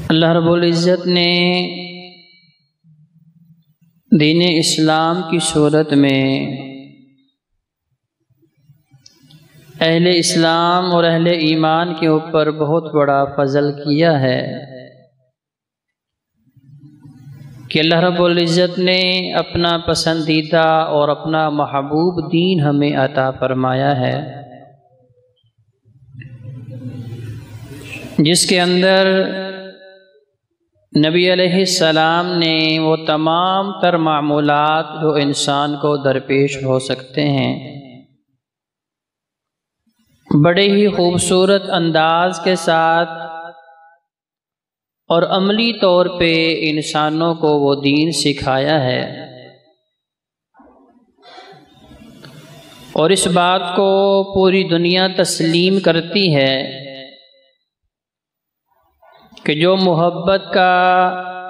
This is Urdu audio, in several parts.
اللہ رب العزت نے دین اسلام کی صورت میں اہل اسلام اور اہل ایمان کے اوپر بہت بڑا فضل کیا ہے کہ اللہ رب العزت نے اپنا پسندیدہ اور اپنا محبوب دین ہمیں عطا فرمایا ہے، جس کے اندر نبی علیہ السلام نے وہ تمام تر معمولات جو انسان کو درپیش ہو سکتے ہیں بڑے ہی خوبصورت انداز کے ساتھ اور عملی طور پہ انسانوں کو وہ دین سکھایا ہے، اور اس بات کو پوری دنیا تسلیم کرتی ہے کہ جو محبت کا،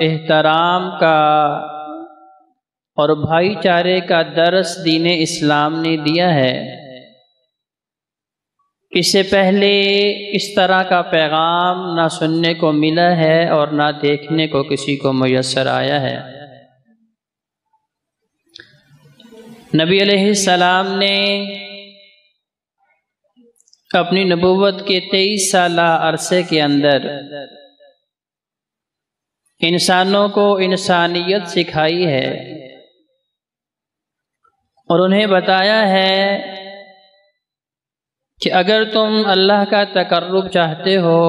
احترام کا اور بھائی چارے کا درس دین اسلام نے دیا ہے، اس سے پہلے اس طرح کا پیغام نہ سننے کو ملا ہے اور نہ دیکھنے کو کسی کو میسر آیا ہے۔ نبی علیہ السلام نے اپنی نبوت کے 23 سالہ عرصے کے اندر انسانوں کو انسانیت سکھائی ہے اور انہیں بتایا ہے کہ اگر تم اللہ کا تقرب چاہتے ہو،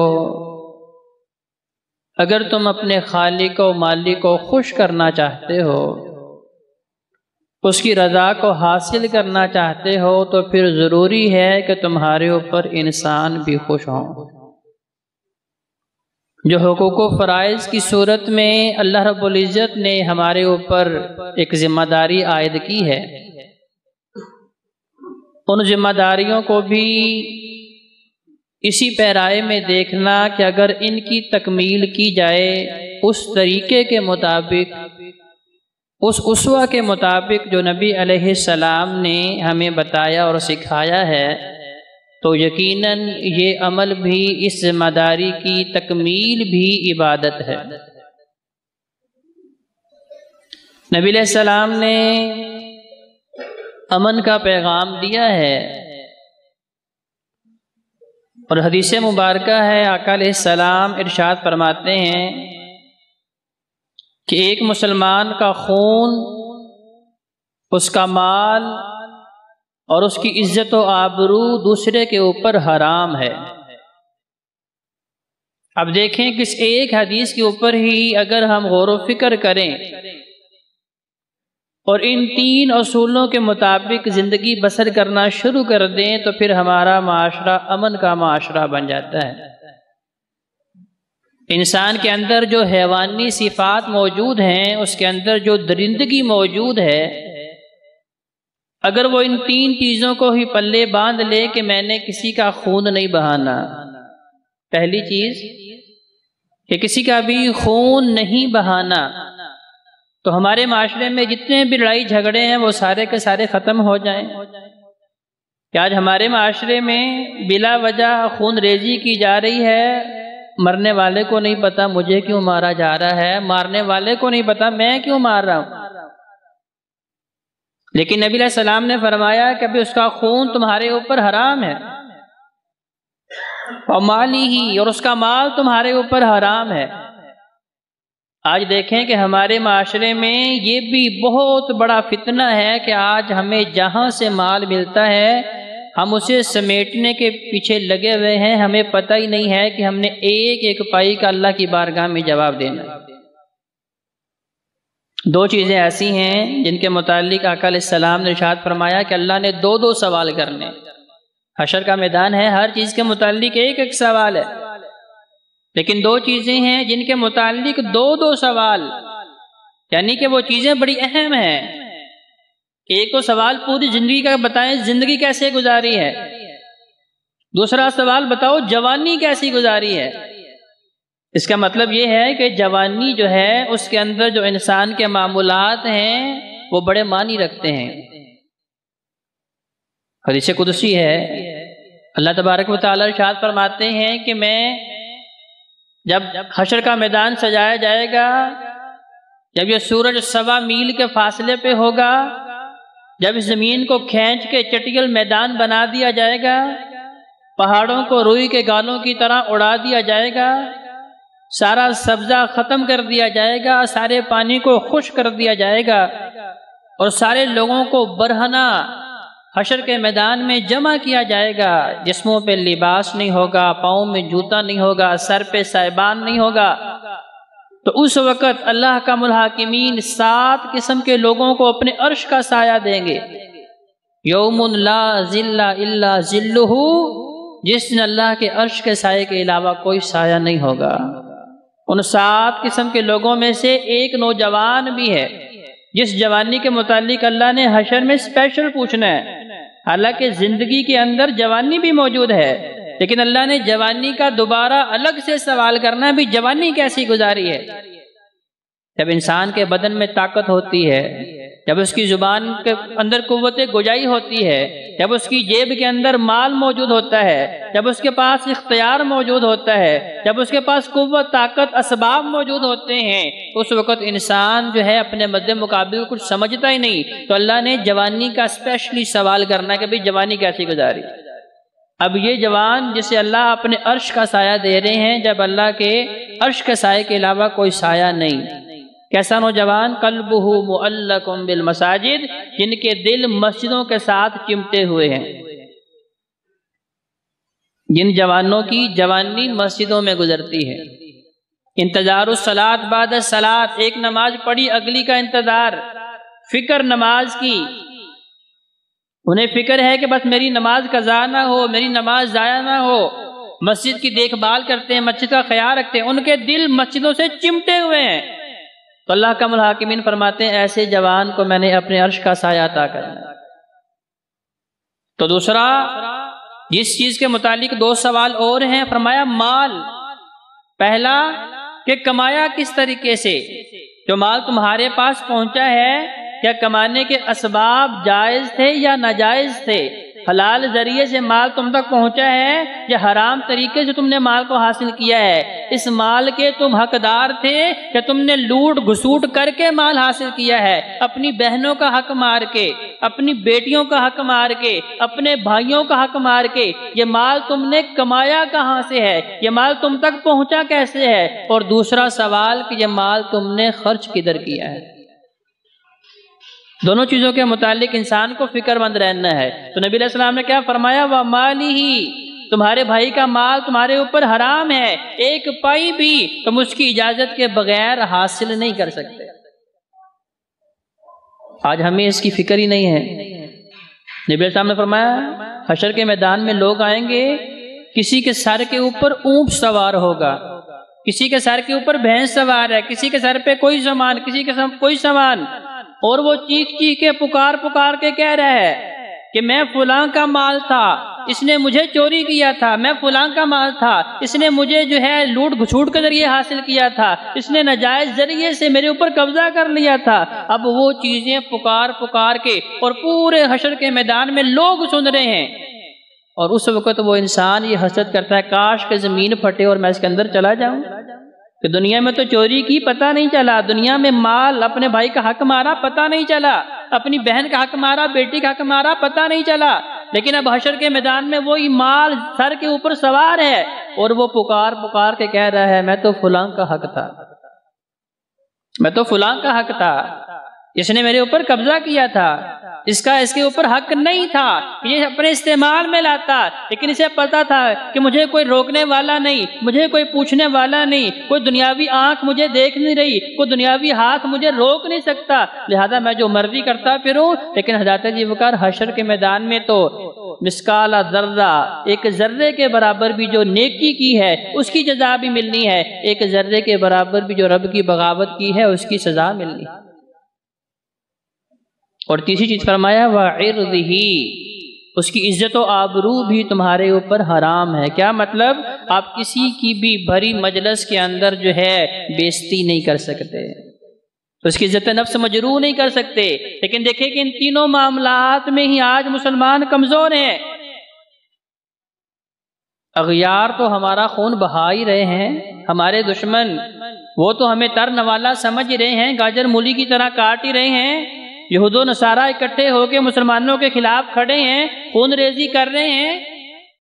اگر تم اپنے خالق و مالک کو خوش کرنا چاہتے ہو، اس کی رضا کو حاصل کرنا چاہتے ہو، تو پھر ضروری ہے کہ تمہارے اوپر انسان بھی خوش ہوں۔ جو حقوق و فرائض کی صورت میں اللہ رب العزت نے ہمارے اوپر ایک ذمہ داری عائد کی ہے، ان ذمہ داریوں کو بھی اسی پیرائے میں دیکھنا کہ اگر ان کی تکمیل کی جائے اس طریقے کے مطابق، اس اسوہ کے مطابق جو نبی علیہ السلام نے ہمیں بتایا اور سکھایا ہے، تو یقیناً یہ عمل بھی، اس ذمہ داری کی تکمیل بھی عبادت ہے۔ نبی علیہ السلام نے امن کا پیغام دیا ہے، اور حدیث مبارکہ ہے، آقا علیہ السلام ارشاد فرماتے ہیں کہ ایک مسلمان کا خون، اس کا مال اور اس کی عزت و آبرو دوسرے کے اوپر حرام ہے۔ اب دیکھیں کہ اس ایک حدیث کے اوپر ہی اگر ہم غور و فکر کریں اور ان 3 اصولوں کے مطابق زندگی بسر کرنا شروع کر دیں تو پھر ہمارا معاشرہ امن کا معاشرہ بن جاتا ہے۔ انسان کے اندر جو حیوانی صفات موجود ہیں، اس کے اندر جو درندگی موجود ہے، اگر وہ ان 3 چیزوں کو ہی پلے باندھ لے کہ میں نے کسی کا خون نہیں بہانا، پہلی چیز کہ کسی کا بھی خون نہیں بہانا، تو ہمارے معاشرے میں جتنے بھی لڑائی جھگڑے ہیں وہ سارے کے سارے ختم ہو جائیں۔ کہ آج ہمارے معاشرے میں بلا وجہ خون ریزی کی جا رہی ہے، مرنے والے کو نہیں پتا مجھے کیوں مارا جا رہا ہے، مارنے والے کو نہیں پتا میں کیوں مار رہا ہوں، لیکن نبی علیہ السلام نے فرمایا کہ ابھی اس کا خون تمہارے اوپر حرام ہے، اور مالی ہی، اور اس کا مال تمہارے اوپر حرام ہے۔ آج دیکھیں کہ ہمارے معاشرے میں یہ بھی بہت بڑا فتنہ ہے کہ آج ہمیں جہاں سے مال ملتا ہے ہم اسے سمیٹنے کے پیچھے لگے ہوئے ہیں، ہمیں پتہ ہی نہیں ہے کہ ہم نے ایک ایک پائی کا اللہ کی بارگاہ میں جواب دینا ہے۔ 2 چیزیں ایسی ہیں جن کے متعلق آقا علیہ السلام نے ارشاد فرمایا کہ اللہ نے 2 سوال کرنے۔ حشر کا میدان ہے، ہر چیز کے متعلق ایک سوال ہے، لیکن 2 چیزیں ہیں جن کے متعلق 2 سوال، یعنی کہ وہ چیزیں بڑی اہم ہیں۔ ایک تو سوال پوری زندگی کا بتائیں زندگی کیسے گزاری ہے، دوسرا سوال بتاؤ جوانی کیسی گزاری ہے۔ اس کا مطلب یہ ہے کہ جوانی جو ہے اس کے اندر جو انسان کے معمولات ہیں وہ بڑے معنی رکھتے ہیں۔ حدیث قدسی ہے، اللہ تبارک و تعالی ارشاد فرماتے ہیں کہ میں جب حشر کا میدان سجایا جائے گا، جب یہ سورج 1.25 میل کے فاصلے پہ ہوگا، جب اس زمین کو کھینچ کے چٹیل میدان بنا دیا جائے گا، پہاڑوں کو روئی کے گالوں کی طرح اڑا دیا جائے گا، سارا سبزہ ختم کر دیا جائے گا، سارے پانی کو خشک کر دیا جائے گا، اور سارے لوگوں کو برہنہ حشر کے میدان میں جمع کیا جائے گا۔ جسموں پہ لباس نہیں ہوگا، پاؤں میں جوتا نہیں ہوگا، سر پہ سائبان نہیں ہوگا۔ تو اس وقت اللہ کا الحاکمین 7 قسم کے لوگوں کو اپنے عرش کا سایہ دیں گے۔ یوم لا ظل الا ظلہ، جس دن اللہ کے عرش کے سائے کے علاوہ کوئی سایہ نہیں ہوگا۔ ان 7 قسم کے لوگوں میں سے ایک نوجوان بھی ہے، جس جوانی کے متعلق اللہ نے حشر میں اسپیشل پوچھنا ہے۔ حالانکہ زندگی کے اندر جوانی بھی موجود ہے، لیکن اللہ نے جوانی کا دوبارہ الگ سے سوال کرنا بھی، جوانی کیسی گزاری ہے۔ جب انسان کے بدن میں طاقت ہوتی ہے، جب اس کی زبان کے اندر قوت گوجائی ہوتی ہے، جب اس کی جیب کے اندر مال موجود ہوتا ہے، جب اس کے پاس اختیار موجود ہوتا ہے، جب اس کے پاس قوت، طاقت، اسباب موجود ہوتے ہیں، اس وقت انسان جو ہے اپنے مد مقابل کچھ سمجھتا ہی نہیں۔ تو اللہ نے جوانی کا اسپیشلی سوال کرنا کہ بھئی جوانی کیسی گزاری۔ اب یہ جوان جسے اللہ اپنے عرش کا سایہ دے رہے ہیں، جب اللہ کے عرش کے سائے کے علاوہ کوئی سایہ نہیں، کیسا نوجوان؟ قلبہ معلق بالمساجد، جن کے دل مسجدوں کے ساتھ چمٹے ہوئے ہیں۔ جن جوانوں کی جوانی مسجدوں میں گزرتی ہے۔ انتظار الصلاۃ بعد الصلاۃ، ایک نماز پڑھی اگلی کا انتظار، فکر نماز کی۔ انہیں فکر ہے کہ بس میری نماز قضا نہ ہو، میری نماز ضائع نہ ہو۔ مسجد کی دیکھ بھال کرتے ہیں، مسجد کا خیال رکھتے ہیں، ان کے دل مسجدوں سے چمٹے ہوئے ہیں۔ تو اللہ کا الحاکمین فرماتے ہیں ایسے جوان کو میں نے اپنے عرش کا سایہ عطا کرنا ہے۔ تو دوسرا، جس چیز کے متعلق 2 سوال اور ہیں، فرمایا مال۔ پہلا کہ کمایا کس طریقے سے، جو مال تمہارے پاس پہنچا ہے کیا کمانے کے اسباب جائز تھے یا ناجائز تھے؟ حلال ذریعے سے مال تم تک پہنچا ہے یا حرام طریقے سے تم نے مال کو حاصل کیا ہے؟ اس مال کے تم حقدار تھے کہ تم نے لوٹ گھسوٹ کر کے مال حاصل کیا ہے، اپنی بہنوں کا حق مار کے، اپنی بیٹیوں کا حق مار کے، اپنے بھائیوں کا حق مار کے؟ یہ مال تم نے کمایا کہاں سے ہے؟ یہ مال تم تک پہنچا کیسے ہے؟ اور دوسرا سوال کہ یہ مال تم نے خرچ کدھر کیا ہے؟ دونوں چیزوں کے متعلق انسان کو فکر مند رہنا ہے۔ تو نبی علیہ السلام نے کیا فرمایا؟ وَمَالِهِ، تمہارے بھائی کا مال تمہارے اوپر حرام ہے، ایک پائی بھی تم اس کی اجازت کے بغیر حاصل نہیں کر سکتے۔ آج ہمیں اس کی فکر ہی نہیں ہے۔ نبی علیہ السلام نے فرمایا حشر کے میدان میں لوگ آئیں گے، کسی کے سر کے اوپر اونٹ سوار ہوگا، کسی کے سر کے اوپر بھینس سوار ہے، کسی کے سر پہ کوئی سامان، کسی کے سر کوئی سامان، اور وہ چیخ چیخ کے پکار کے کہہ رہا ہے کہ میں فلاں کا مال تھا، اس نے مجھے چوری کیا تھا، میں فلاں کا مال تھا، اس نے مجھے جو ہے لوٹ گھسوٹ کے ذریعے حاصل کیا تھا، اس نے ناجائز ذریعے سے میرے اوپر قبضہ کر لیا تھا۔ اب وہ چیزیں پکار کے اور پورے حشر کے میدان میں لوگ سن رہے ہیں، اور اس وقت وہ انسان یہ حسرت کرتا ہے کاش کہ زمین پھٹے اور میں اس کے اندر چلا جاؤں، کہ دنیا میں تو چوری کی پتہ نہیں چلا، دنیا میں مال اپنے بھائی کا حق مارا پتہ نہیں چلا، اپنی بہن کا حق مارا، بیٹی کا حق مارا پتہ نہیں چلا، لیکن اب حشر کے میدان میں وہی مال سر کے اوپر سوار ہے اور وہ پکار کے کہہ رہا ہے میں تو فلاں کا حق تھا، میں تو فلاں کا حق تھا، اس نے میرے اوپر قبضہ کیا تھا، اس کے اوپر حق نہیں تھا، یہ اپنے استعمال میں لاتا، لیکن اسے پتا تھا کہ مجھے کوئی روکنے والا نہیں، مجھے کوئی پوچھنے والا نہیں، کوئی دنیاوی آنکھ مجھے دیکھ نہیں رہی، کوئی دنیاوی ہاتھ مجھے روک نہیں سکتا، لہذا میں جو مرضی کرتا پھروں۔ لیکن حضرت جی وقار حشر کے میدان میں تو مسکال ذرہ، ایک ذرے کے برابر بھی جو نیکی کی ہے اس کی جزا بھی ملنی ہے، ایک ذرے کے برابر بھی جو رب کی بغاوت کی ہے اس کی سزا ملنی ہے۔ اور تیسری چیز فرمایا وَعِرْضِهِ، اس کی عزت و آبرو بھی تمہارے اوپر حرام ہے۔ کیا مطلب؟ آپ کسی کی بھی بھری مجلس کے اندر جو ہے بےزتی نہیں کر سکتے، اس کی عزت نفس مجروح نہیں کر سکتے۔ لیکن دیکھیں کہ ان تینوں معاملات میں ہی آج مسلمان کمزور ہیں۔ اغیار تو ہمارا خون بہا ہی رہے ہیں، ہمارے دشمن وہ تو ہمیں تر نوالا سمجھ رہے ہیں، گاجر مولی کی طرح کاٹ ہی رہے ہیں۔ یہود و نصارہ اکٹھے ہو کے مسلمانوں کے خلاف کھڑے ہیں، خون ریزی کر رہے ہیں۔